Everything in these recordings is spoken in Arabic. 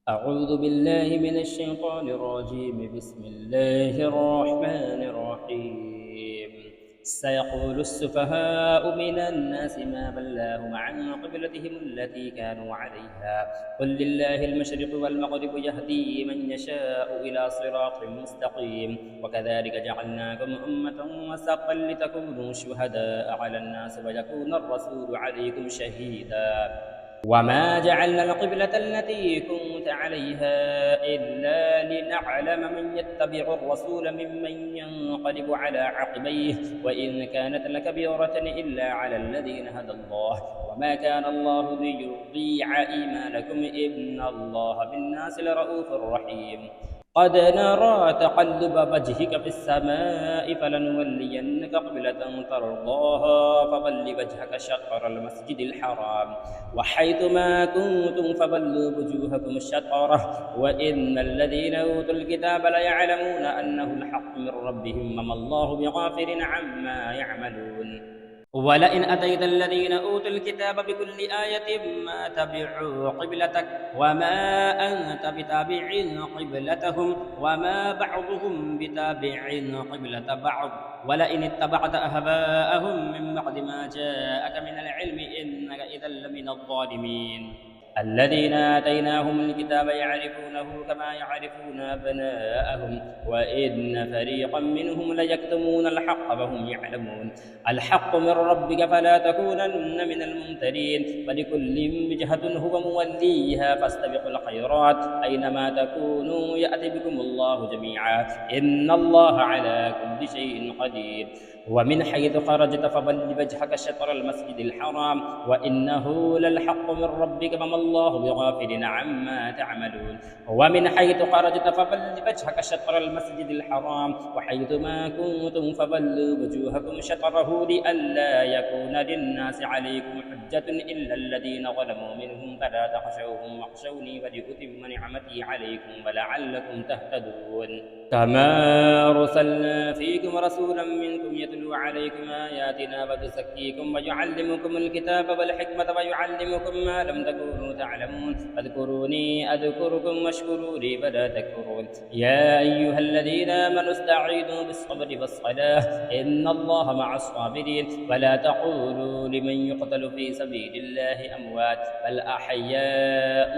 أعوذ بالله من الشيطان الرجيم. بسم الله الرحمن الرحيم. سيقول السفهاء من الناس ما بلاهم عن قبلتهم التي كانوا عليها قل لله المشرق والمغرب يهدي من يشاء إلى صراط مستقيم وكذلك جعلناكم أمة وسطا لتكونوا شهداء على الناس ويكون الرسول عليكم شهيدا وما جعلنا القبلة التي كنت عليها إلا لنعلم من يتبع الرسول ممن ينقلب على عقبيه وإن كانت لكبيرة إلا على الذين هدى الله وما كان الله ليضيع إيمانكم إن الله بالناس لرؤوف رحيم. قد نرى تقلب وجهك في السماء فلنولينك قبلة ترضاها فول وجهك شطر المسجد الحرام وحيث ما كنتم فولوا وجوهكم شطره وإن الذين أوتوا الكتاب ليعلمون أنه الحق من ربهم وما الله بغافل عما يعملون. ولئن أتيت الذين أوتوا الكتاب بكل آية ما تبعوا قبلتك وما أنت بتابع قبلتهم وما بعضهم بتابع قبلة بعض ولئن اتبعت أهواءهم من بعد ما جاءك من العلم إنك إذا لمن الظالمين. الذين آتيناهم الكتاب يعرفونه كما يعرفون أبناءهم وإن فريقا منهم ليكتمون الحق وهم يعلمون. الحق من ربك فلا تكونن من الممترين ولكل وجهة هو موليها فاستبقوا الخيرات أينما تكونوا يأتي بكم الله جميعا إن الله على كل شيء قدير. ومن حيث خرجت فول وجهك شطر المسجد الحرام وإنه للحق من ربك وما الله بغافل عما تعملون. ومن حيث خرجت فول وجهك شطر المسجد الحرام وحيث ما كنتم فولوا وجوهكم شطره لئلا يكون للناس عليكم حجة إلا الذين ظلموا منهم فلا تخشوهم واخشوني ولأتم نعمتي عليكم ولعلكم تهتدون. كما أرسلنا فيكم رسولا منكم يتلو عليكم آياتنا ويزكيكم ويعلمكم الكتاب والحكمة ويعلمكم ما لم تكونوا تعلمون فاذكروني أذكركم واشكروا لي فلا تكفرون. يا أيها الذين آمنوا استعينوا بالصبر والصلاة إن الله مع الصابرين ولا تقولوا لمن يقتل في سبيل الله أموات بل أحياء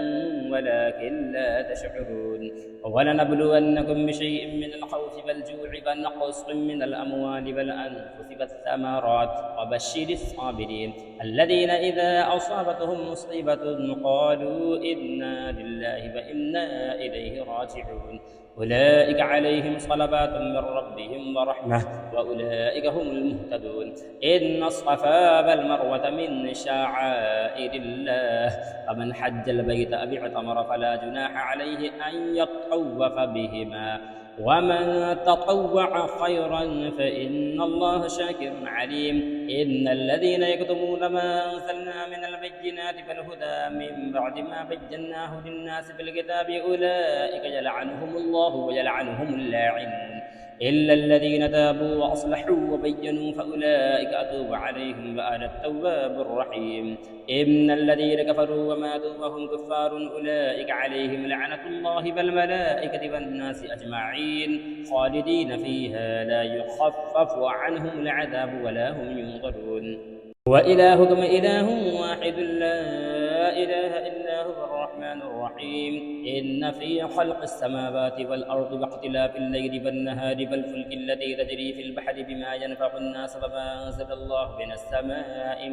ولكن لا تشعرون. ولنبلونكم بشيء من الخوف والجوع ونقص من الأموال والأنفس والثمرات وبشر الصابرين الذين إذا أصابتهم مصيبة قالوا إنا لله وإنا إليه راجعون. أولئك عليهم صلوات من ربهم ورحمة وأولئك هم المهتدون. إن الصفا والمروة من شعائر الله فمن حج البيت أو اعتمر فلا جناح عليه أن يطوف بهما ومن تطوع خيرا فإن الله شاكر عليم. إن الذين يكتمون ما أنزلنا من البينات والهدى من بعد ما بيناه للناس بالكتاب أولئك يلعنهم الله ويلعنهم اللاعنون إلا الذين تابوا وأصلحوا وبينوا فأولئك أتوب عليهم وأنا التواب الرحيم. إن الذين كفروا وماتوا وهم كفار أولئك عليهم لعنة الله والملائكة والناس أجمعين خالدين فيها لا يخفف عنهم العذاب ولا هم ينظرون. وإلهكم إله واحد لا إله إلا هو الرحمن الرحيم. إن في خلق السماوات والأرض واختلاف الليل والنهار والفلك التي تجري في البحر بما ينفع الناس وما أنزل الله من السماء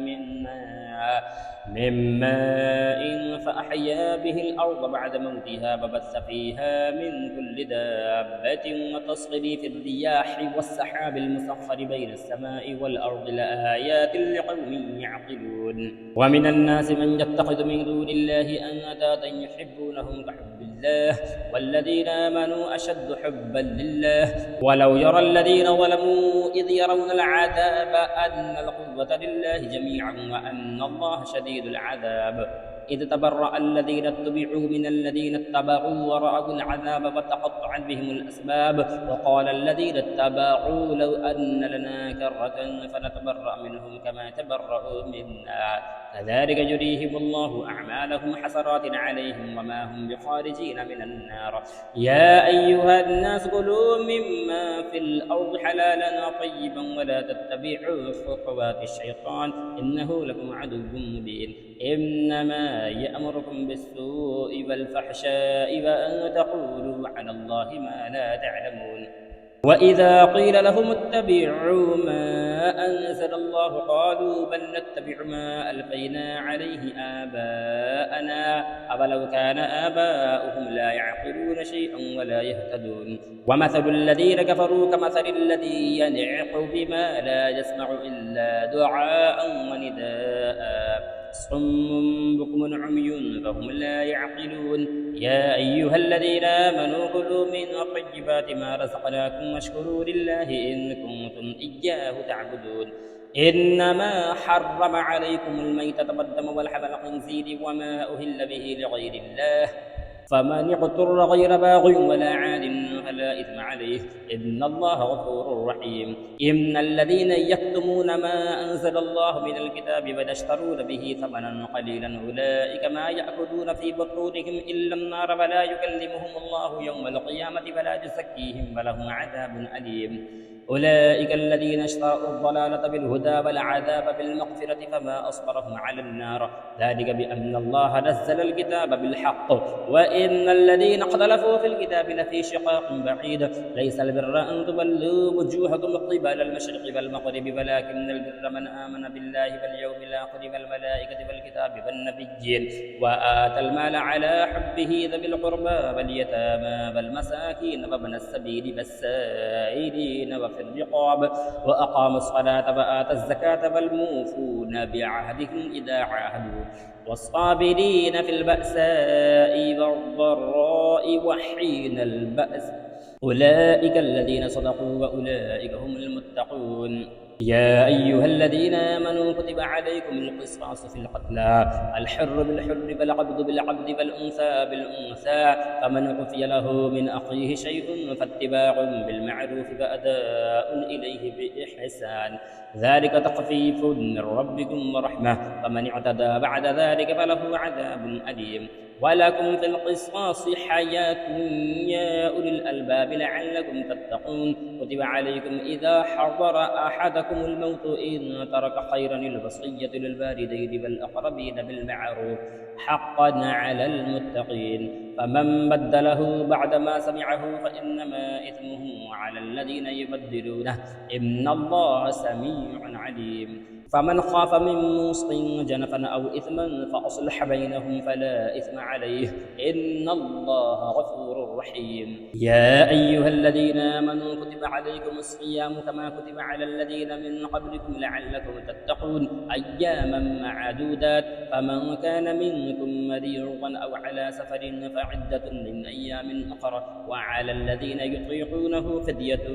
من ماء فأحيا به الأرض بعد موتها وبث فيها من كل دابة وتصريف الرياح والسحاب المسخر بين السماء والأرض لآيات لقوم يعقلون. ومن الناس من يتخذ من دون الله أندادا يحبونهم كحب الله والذين آمنوا أشد حبا لله ولو يرى الذين ظلموا إذ يرون العذاب أن القوة لله جميعا وأن الله شديد العذاب إذ تبرأ الذين اتبعوا من الذين اتبعوا ورأوا العذاب وتقطعت وتقطعت بهم الأسباب. وقال الذين اتبعوا لو أن لنا كرة فنتبرأ منهم كما تبرأوا منا كذلك يريهم الله أعمالهم حسرات عليهم وما هم بخارجين من النار. يا أيها الناس كلوا مما في الأرض حلالا طيبا ولا تتبعوا خطوات الشيطان إنه لكم عدو مبين. إنما يأمركم بالسوء والفحشاء وأن تقولوا على الله ما لا تعلمون. وإذا قيل لهم اتبعوا ما أنزل الله قالوا بل نتبع ما ألفينا عليه آباءنا أولو كان آباؤهم لا يعقلون شيئا ولا يهتدون. ومثل الذين كفروا كمثل الذي ينعق بما لا يسمع إلا دعاء ونداء صم بكم عمي فهم لا يعقلون. يا أيها الذين آمنوا كلوا من طيبات ما رزقناكم واشكروا لله إن كنتم إياه تعبدون. إنما حرم عليكم الميتة والدم ولحم الخنزير وما أهل به لغير الله فمن اضطر غير باغ ولا عاد فلا إثم عليه إن الله غفور رحيم. إن الذين يكتمون ما أنزل الله من الكتاب ويشترون به ثمنا قليلا أولئك ما يأكلون في بطونهم إلا النار ولا يكلمهم الله يوم القيامة ولا يزكيهم ولهم عذاب أليم. أولئك الذين اشتروا الضلالة بالهدى والعذاب بالمغفرة فما أصبرهم على النار ذلك بأن الله نزل الكتاب بالحق وإن الذين اختلفوا في الكتاب لفي شقاق بعيد. ليس البر أن تولوا وجوهكم قبل المشرق والمغرب ولكن البر من آمن بالله واليوم الآخر والملائكة والكتاب والنبيين وآتى المال على حبه ذوي القربى واليتامى والمساكين وابن السبيل والسائلين وفي الرقاب وأقاموا الصلاة وآتوا الزكاة والموفون بعهدهم إذا عاهدوا والصابرين في البأساء والضراء وحين البأس أولئك الذين صدقوا وأولئك هم المتقون. يا أيها الذين آمنوا كتب عليكم القصاص في القتلى الحر بالحر والعبد بالعبد والأنثى بالأنثى فمن عفي له من أخيه شيء فاتباع بالمعروف وأداء إليه بإحسان ذلك تخفيف من ربكم ورحمة فمن اعتدى بعد ذلك فله عذاب أليم. ولكم في القصاص حياة يا أولي الألباب لعلكم تتقون. كتب عليكم إذا حضر أحدكم الموت إن ترك خيرا الوصية للوالدين والأقربين بالمعروف حقا على المتقين فمن بدله بعدما سمعه فإنما إثمه على الذين يبدلونه إن الله سميع عليم. فمن خاف من موص جنفا أو إثما فأصلح بينهم فلا إثم عليه إن الله غفور رحيم. يا أيها الذين آمنوا كتب عليكم الصيام كما كتب على الذين من قبلكم لعلكم تتقون أياما معدودات فمن كان منكم مريضا أو على سفر فعدة من أيام أخرى وعلى الذين يطيقونه فدية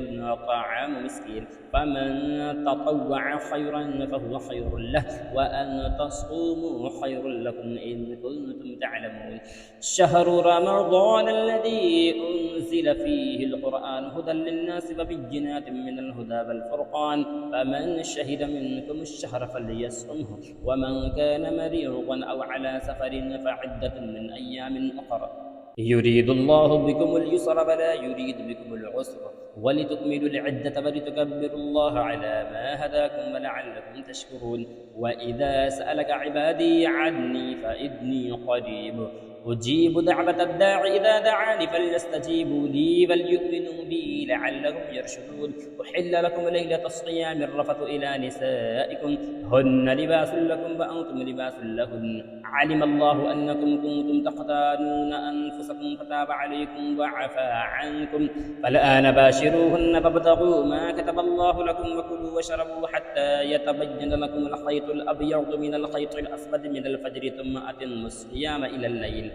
طعام مسكين فمن تطوع خيرا فهو خير له وأن تصوموا خير لكم إن كنتم تعلمون. شهر رمضان الذي أنزل فيه القرآن هدى للناس وبينات من الهدى والفرقان فمن شهد منكم الشهر فليصمه ومن كان مريضا أو على سفر فعدة من أيام أخرى يريد الله بكم اليسر ولا يريد بكم العسر ولتكملوا العدة ولتكبروا الله على ما هداكم ولعلكم تشكرون. وإذا سألك عبادي عني فإني قريب أجيب دعوة الداع إذا دعاني فليستجيبوا لي وليؤمنوا بي لعلهم يرشدون. أحل لكم ليلة الصيام الرفث إلى نسائكم هن لباس لكم وأنتم لباس لهن علم الله أنكم كنتم تختانون أنفسكم فتاب عليكم وعفى عنكم فالآن باشروهن فابتغوا ما كتب الله لكم وكلوا واشربوا حتى يتبين لكم الخيط الأبيض من الخيط الأسود من الفجر ثم أتموا الصيام إلى الليل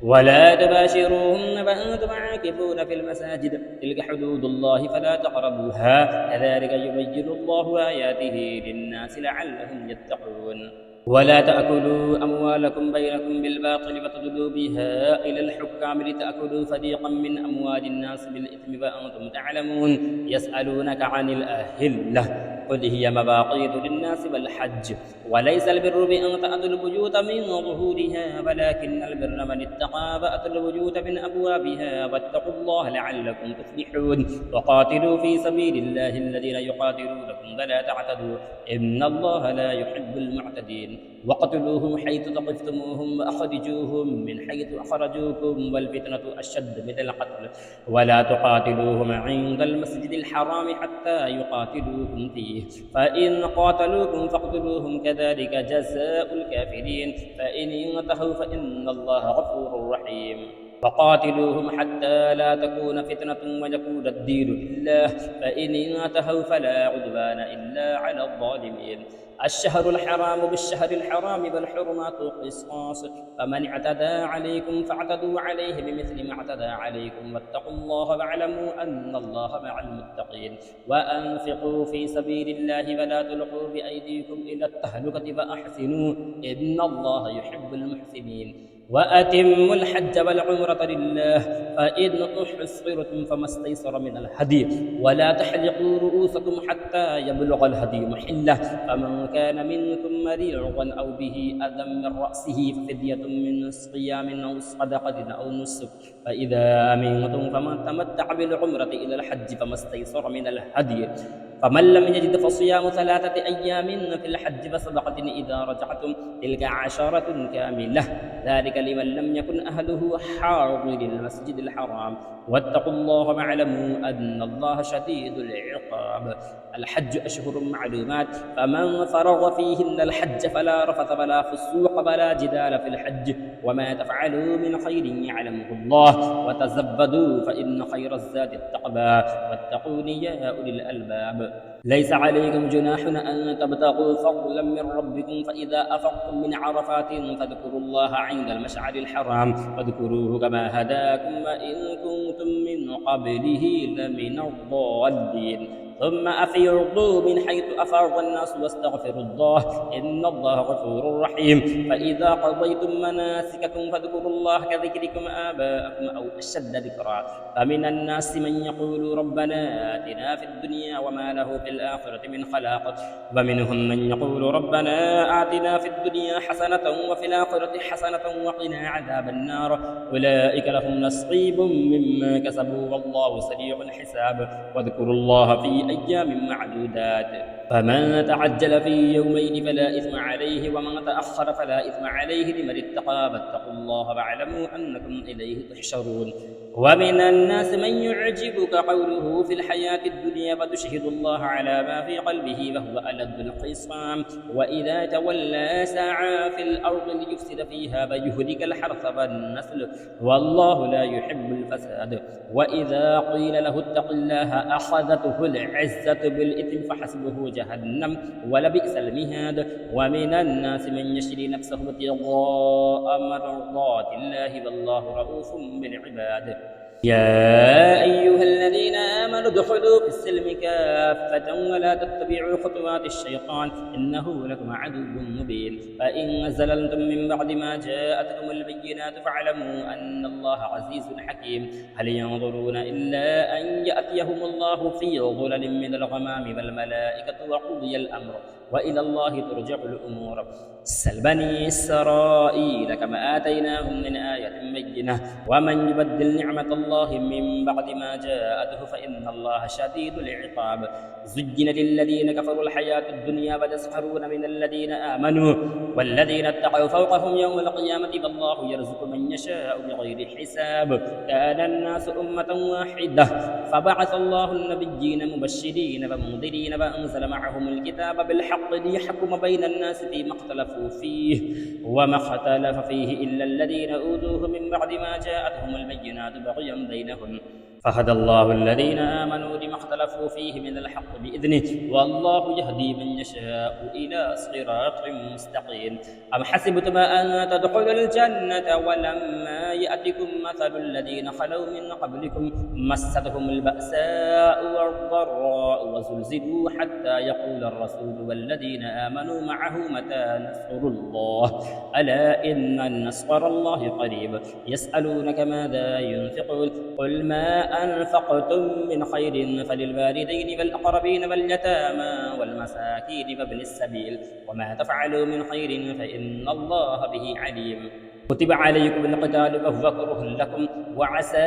ولا تباشروهن وأنتم عاكفون في المساجد تلك حدود الله فلا تقربوها كذلك يبين الله آياته للناس لعلهم يتقون. ولا تأكلوا أموالكم بينكم بالباطل وتدلوا بها إلى الحكام لتأكلوا فريقا من أموال الناس بالإثم وأنتم تعلمون يسألونك عن الأهلة قل هي مواقيت للناس والحج وليس البر بأن تأتوا البيوت من ظهورها ولكن البر من اتقى وأتوا البيوت من أبوابها واتقوا الله لعلكم تفلحون وقاتلوا في سبيل الله الذين يقاتلونكم ولا تعتدوا إن الله لا يحب المعتدين واقتلوهم حيث ثقفتموهم وأخرجوهم من حيث أخرجوكم والفتنة أشد من القتل ولا تقاتلوهم عند المسجد الحرام حتى يقاتلوكم فيه فإن قاتلوكم فاقتلوهم كذلك جزاء الكافرين فإن ينتهوا فإن الله غفور رحيم وقاتلوهم حتى لا تكون فتنة ويكون الدين لله فإن انتهوا فلا عدوان إلا على الظالمين الشهر الحرام بالشهر الحرام والحرمات قصاص فمن اعتدى عليكم فاعتدوا عليه بمثل ما اعتدى عليكم واتقوا الله واعلموا أن الله مع المتقين وأنفقوا في سبيل الله ولا تلقوا بأيديكم إلى التهلكة وأحسنوا إن الله يحب المحسنين وأتموا الحج والعمرة لله فإن أحصرتم فما استيسر من الهدي ولا تحلقوا رؤوسكم حتى يبلغ الهدي محله فمن كان منكم مريضا أو به أذى من رأسه ففدية من صيام أو صدقة أو نسك فإذا أمنتم فمن تمتع بالعمرة إلى الحج فما استيسر من الهدي فمن لم يجد فصيام 3 أيام في الحج وسبعة إذا رجعتم تلك 10 كاملة ذلك لمن لم يكن أهله حاضر المسجد الحرام واتقوا الله واعلموا أن الله شديد العقاب الحج أشهر معلومات فمن فرغ فيهن الحج فلا رفث ولا فسوق ولا جدال في الحج وما تفعلوا من خير يعلمه الله وتزبدوا فإن خير الزاد التقوى واتقون يا أولي الألباب ليس عليكم جناح أن تبتغوا فضلا من ربكم فإذا أفضتم من عرفات فاذكروا الله عند المشعر الحرام واذكروه كما هداكم وإن كنتم من قبله لمن الضالين ثم أفيضوا من حيث أفاض الناس واستغفروا الله إن الله غفور رحيم فإذا قضيتم مناسككم فاذكروا الله كذكركم آباءكم أو أشد ذكرا فمن الناس من يقول ربنا آتنا في الدنيا وما له في الآخرة من خلاق ومنهم من يقول ربنا آتنا في الدنيا حسنة وفي الآخرة حسنة وقنا عذاب النار أولئك لهم نصيب مما كسبوا والله سريع الحساب واذكروا الله في أيام معدودات فمن تعجل في يومين فلا إثم عليه ومن تأخر فلا إثم عليه لمن اتقى واتقوا الله واعلموا أنكم إليه تحشرون ومن الناس من يعجبك قوله في الحياة الدنيا وتشهد الله على ما في قلبه وهو ألد الخصام وإذا تولى سعى في الأرض ليفسد فيها ويهلك الحرث والنسل والله لا يحب الفساد وإذا قيل له اتق الله أخذته العزة بالإثم فحسبه جهنم ولبئس المهاد ومن الناس من يشري نفسه ابتغاء مرضات الله والله رؤوف بالعباد يا أيها الذين آمنوا ادخلوا في السلم كافة ولا تتبعوا خطوات الشيطان إنه لكم عدو مبين فإن زللتم من بعد ما جاءتكم البينات فاعلموا أن الله عزيز حكيم هل ينظرون إلا أن يأتيهم الله في ظلل من الغمام والملائكة وقضي الأمر وإلى الله ترجع الأمور سل بني إسرائيل كما آتيناهم من آية بينة ومن يبدل نعمة الله من بعد ما جاءته فإن الله شديد العقاب زين للذين كفروا الحياة الدنيا ويسخرون من الذين آمنوا والذين اتقوا فوقهم يوم القيامة والله يرزق من يشاء بغير حساب كان الناس أمة واحدة فبعث الله النبيين مبشرين ومنذرين وأنزل معهم الكتاب بالحق ليحكم بين الناس فيما اختلفوا فيه وما اختلف فيه إلا الذين أوتوه من بعد ما جاءتهم البينات بغيا بينهم فهدى الله الذين آمنوا لما اختلفوا فيه من الحق بإذنه والله يهدي من يشاء إلى صراط مستقيم. أم حسبتم أن تدخلوا الجنة ولما يأتكم مثل الذين خلوا من قبلكم مستهم البأساء والضراء وزلزلوا حتى يقول الرسول والذين آمنوا معه متى نصر الله ألا إن نصر الله قريب. يسألونك ماذا ينفقون قل ما أنفقتم من خير فللوالدين والأقربين واليتامى والمساكين وابن السبيل وما تفعلوا من خير فإن الله به عليم. كتب عليكم القتال وهو كره لكم وعسى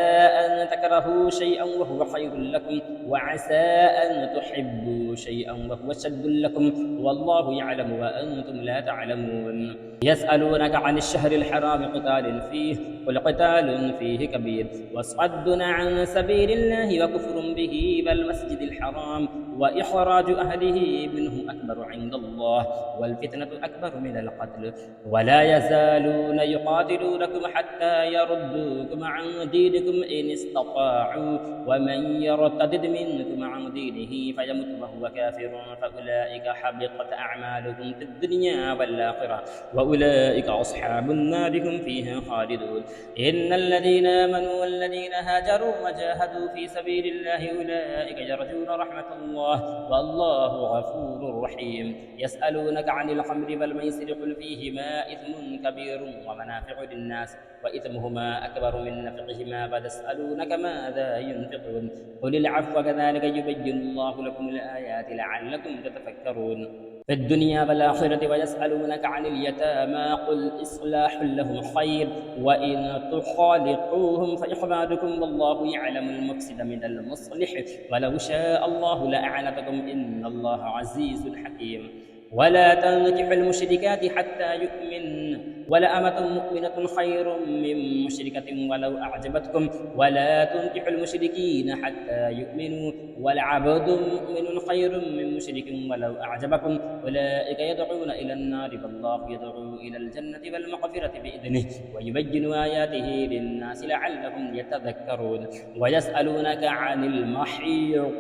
أن تكرهوا شيئا وهو خير لكم وعسى أن تحبوا شيئا وهو شر لكم والله يعلم وأنتم لا تعلمون. يسألونك عن الشهر الحرام قتال فيه قل قتال فيه كبير وصد عن سبيل الله وكفر به والمسجد الحرام وإخراج أهله منه أكبر عند الله والفتنة أكبر من القتل ولا يزالون يقاتلونكم حتى يردوكم عن دينكم إن استطاعوا ومن يرتد منكم عن دينه فيمت وهو كافر فأولئك حبطت أعمالهم في الدنيا والآخرة وأولئك أصحاب النار هم فيها خالدون. إن الذين آمنوا والذين هاجروا وجاهدوا في سبيل الله أولئك يرجون رحمة الله والله غفور رحيم. يسألونك عن الخمر والميسر قل فيهما إثم كبير ومنافع للناس وإثمهما أكبر من نفعهما فيسألونك ماذا ينفقون قل العفو كذلك يبين الله لكم الآيات لعلكم تتفكرون في الدنيا والآخرة. ويسألونك عن اليتامى قل إصلاح لهم خير وإن تخالطوهم فإخوانكم والله يعلم المفسد من المصلح ولو شاء الله لأعنتكم إن الله عزيز حكيم. ولا تنكحوا المشركات حتى يؤمن ولأمة مؤمنة خير من مشركة ولو أعجبتكم ولا تنكحوا المشركين حتى يؤمنوا ولعبد مؤمن خير من مشرك ولو أعجبكم أولئك يدعون إلى النار والله يدعو إلى الجنة والمغفرة بإذنه ويبين آياته للناس لعلهم يتذكرون. ويسألونك عن المحيض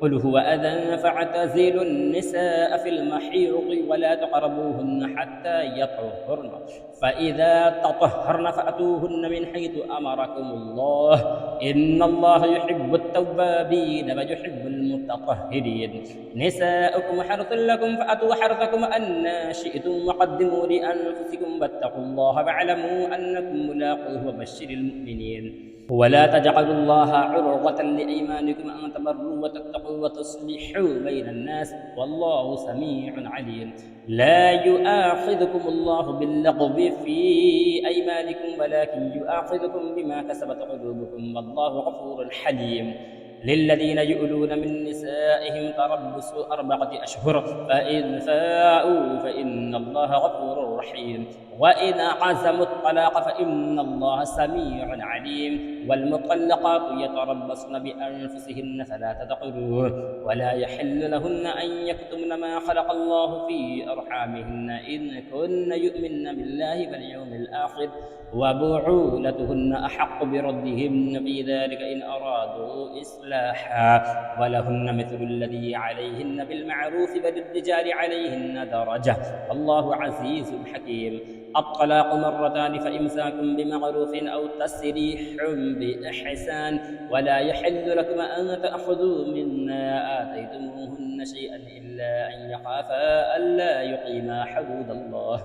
قل هو أذى فاعتزلوا النساء في المحيض ولا تقربوهن حتى يطهرن فإذا تطهرن فأتوهن من حيث أمركم الله إن الله يحب التوابين ويحب المتطهرين. نساؤكم حرث لكم فأتوا حرثكم أنى شئتم وقدموا لأنفسكم واتقوا الله واعلموا أنكم ملاقوه وبشر المؤمنين. ولا تجعلوا الله عرضة لأيمانكم أن تبروا وتتقوا وتصلحوا بين الناس والله سميع عليم. لا يؤاخذكم الله باللغو في أيمانكم ولكن يؤاخذكم بما كسبت قلوبكم والله غفور حليم. للذين يؤلون من نسائهم تربص 4 أشهر فإن فاءوا فإن الله غفور رحيم وإن عزموا الطلاق فإن الله سميع عليم. والمطلقات يتربصن بأنفسهن 3 قروء ولا يحل لهن أن يكتمن ما خلق الله في أرحامهن إن كن يؤمن بالله واليوم الآخر وبعولتهن أحق بردهن في ذلك إن أرادوا إصلاحا ولهن مثل الذي عليهن بالمعروف وللرجال عليهن درجة والله عزيز حكيم. الطلاق 2 مرتان فإمساك بمعروف أو تسريح بإحسان ولا يحل لكم أن تأخذوا مما آتيتموهن شيئا إلا أن يخافا ألا يقيما حدود الله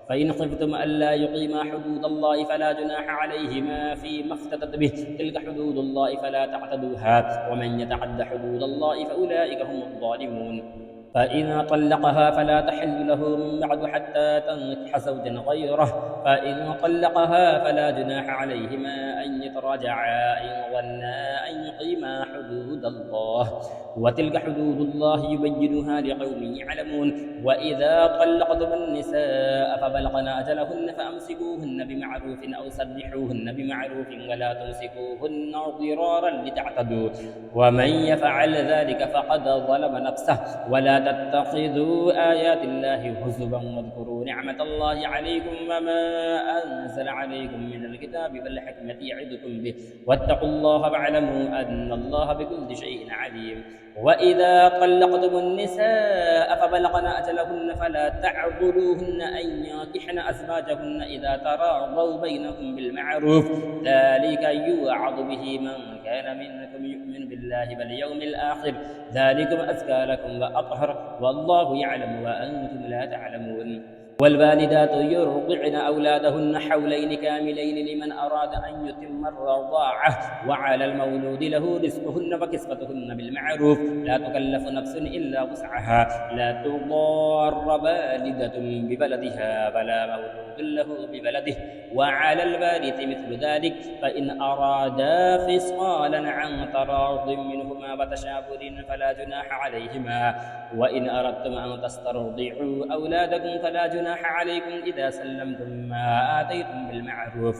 فإن خفتم ألا يقيما حدود الله فلا جناح عليهما فيما افتدت به تلك حدود الله فلا تعتدوها ومن يتعد حدود الله فأولئك هم الظالمون. فإن طلقها فلا تحل له من بعد حتى تنكح زوجا غيره فإن طلقها فلا جناح عليهما أن يتراجعا إن ظنا أن يقيما حدود الله وتلك حدود الله يبينها لقوم يعلمون. وإذا طلقتم النساء فبلغن أجلهن فأمسكوهن بمعروف أو سرحوهن بمعروف ولا تمسكوهن ضرارا لتعتدوا ومن يفعل ذلك فقد ظلم نفسه. ولا تتخذوا آيات الله هزوا واذكروا نعمة الله عليكم وما أنزل عليكم من الكتاب والحكمة يعظكم به واتقوا الله واعلموا أن الله بكل شيء عليم. وإذا طلقتم النساء فبلغن أجلهن فلا تعضلوهن أن ينكحن أزواجهن إذا تراضوا بينكم بالمعروف، ذلك يوعظ به من كان منكم يؤمن بالله واليوم الآخر، ذلكم أزكى لكم وأطهر، والله يعلم وأنتم لا تعلمون. والوالدات يرضعن أولادهن حولين كاملين لمن أراد أن يتم الرضاعة، وعلى المولود له رزقهن وكسوتهن بالمعروف، لا تكلف نفس إلا وسعها، لا تضار والدة ببلدها ولا مولود له ببلده، وعلى الوارث مثل ذلك، فإن أرادا فصالا عن تراض منهما وتشاور فلا جناح عليهما. وإن أردتم أن تسترضعوا أولادكم فلا جناح عليكم إذا سلمتم ما آتيتم بالمعروف،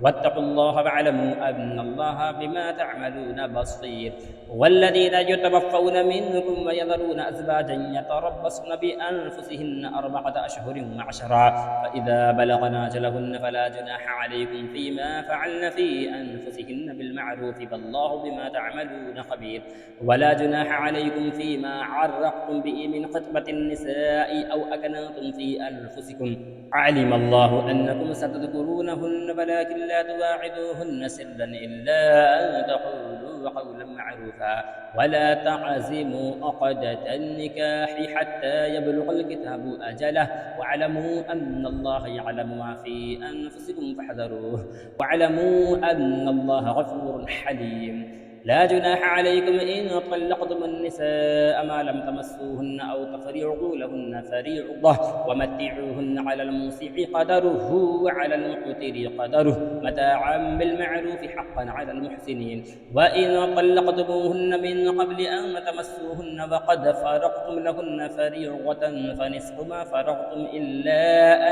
واتقوا الله واعلموا أن الله بما تعملون بصير. والذين يتوفون منكم ويذرون أزواجا يتربصن بأنفسهن 4 أشهر وعشرا، فإذا بلغن أجلهن فلا جناح عليكم فيما فعلن في أنفسهن بالمعروف، والله بما تعملون خبير. ولا جناح عليكم فيما عرقتم به من خطبة النساء أو أكننتم في أنفسكم، علم الله أنكم ستذكرونهن ولكن لا تواعدوهن سرا إلا أن تقولوا قولا معروفا، ولا تعزموا عقدة النكاح حتى يبلغ الكتاب أجله، واعلموا أن الله يعلم ما في أنفسكم فاحذروه، واعلموا أن الله غفور حليم. لا جناح عليكم إن طلقتم النساء ما لم تمسوهن أو تفرضوا لهن فريضة، ومتعوهن على الموسع قدره وعلى المقتر قدره متاعا بالمعروف حقا على المحسنين. وإن طلقتموهن من قبل أن تمسوهن وقد فرضتم لهن فريضة فنصف ما فرضتم إلا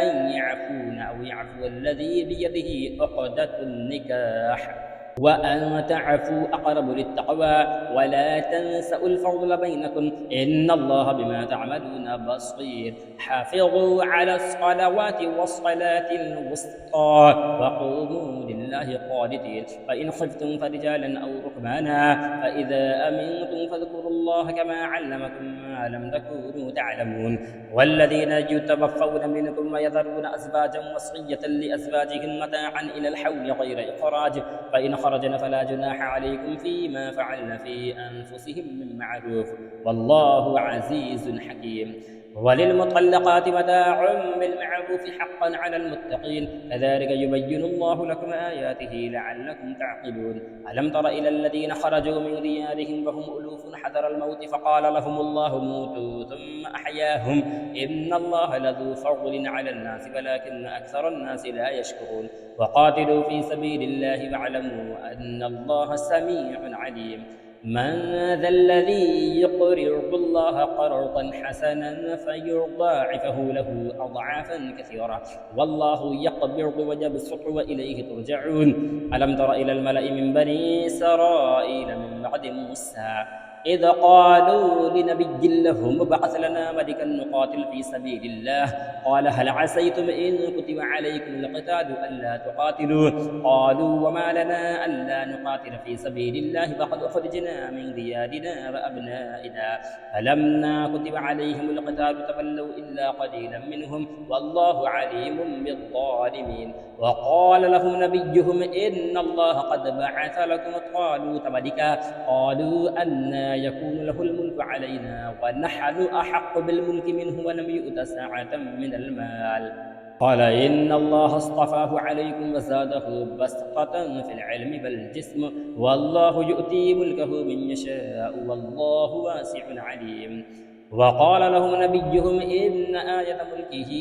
أن يعفون أو يعفو الذي بيده عقدة النكاح، وأن تعفوا أقرب للتقوى، ولا تنسوا الفضل بينكم إن الله بما تعملون بصير. حافظوا على الصلوات والصلاة الوسطى وقوموا لله قانتين، فإن خفتم فرجالا أو ركبانا فإذا أمنتم فاذكروا الله كما علمكم ما لم تكونوا تعلمون. والذين يتوفون منكم ويذرون أزواجا وصية لأزواجهم متاعا إلى الحول غير إخراج، فإن خرجن فلا جناح عليكم فيما فعلن في أنفسهم من معروف، والله عزيز حكيم. وللمطلقات متاع بالمعروف حقا على المتقين، كذلك يبين الله لكم آياته لعلكم تعقلون. ألم تر إلى الذين خرجوا من ديارهم وهم ألوف حذر الموت فقال لهم الله موتوا ثم أحياهم، إن الله لذو فضل على الناس ولكن أكثر الناس لا يشكرون. وقاتلوا في سبيل الله واعلموا أن الله سميع عليم. من ذا الذي يقرض الله قرضا حسنا فيضاعفه له أضعافا كثيرة، والله يقبض ويبسط وإليه ترجعون. ألم تر إلى الملأ من بني إسرائيل من بعد موسى إذ قالوا لنبي لهم ابعث لنا ملكا نقاتل في سبيل الله، قال هل عسيتم إن كتب عليكم القتال ألا تقاتلوا، قالوا وما لنا ألا نقاتل في سبيل الله وقد أخرجنا من ديارنا وأبنائنا، فلما كتب عليهم القتال تولوا إلا قليلا منهم والله عليم بالظالمين. وقال لهم نبيهم إن الله قد بعث لكم طالوت ملكا، قالوا أنى يكون له الملك علينا ونحن أحق بالملك منه ولم يؤت سعة من المال، قال إن الله اصطفاه عليكم وزاده بسطة في العلم والجسم، والله يؤتي ملكه من يشاء والله واسع عليم. وقال لهم نبيهم إن آية ملكه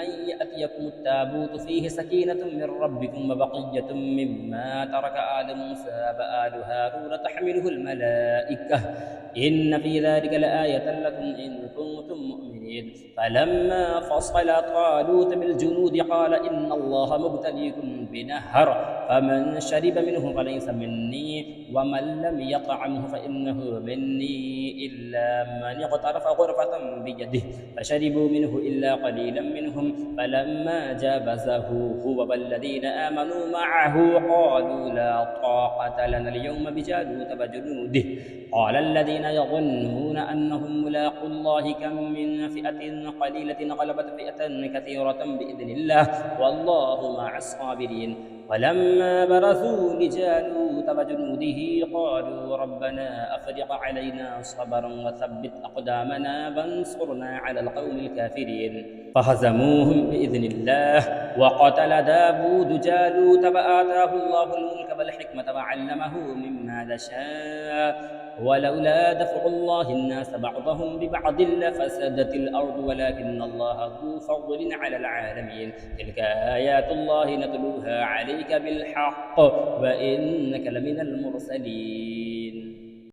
أن يأتيكم التابوت فيه سكينة من ربكم وبقية مما ترك آل موسى وآل هارون تحمله الملائكة، إن في ذلك لآية لكم إن كنتم مؤمنين. المؤمنين. فلما فصل طالوت بالجنود قال إن الله مبتليكم بنهر فمن شرب منه فليس مني ومن لم يطعمه فإنه مني إلا من اغترف غرفة بيده فشربوا منه إلا قليلا منهم. فلما جاوزه هو والذين آمنوا معه قالوا لا طاقة لنا اليوم بجالوت وجنوده. قال الذين يظنون أنهم ملاقو الله كم من فئة قليلة غلبت فئة كثيرة بإذن الله والله مع الصابرين. ولما برزوا لجالوت وجنوده قالوا ربنا أفرغ علينا صبرا وثبت أقدامنا وانصرنا على القوم الكافرين. فهزموهم بإذن الله. وقتل داود جالوت وآتاه الله الملك والحكمة وعلمه مما شاء ولولا دفع الله الناس بعضهم ببعض لفسدت الأرض ولكن الله ذو فضل على العالمين. تلك آيات الله نتلوها عليك بالحق وإنك لمن المرسلين.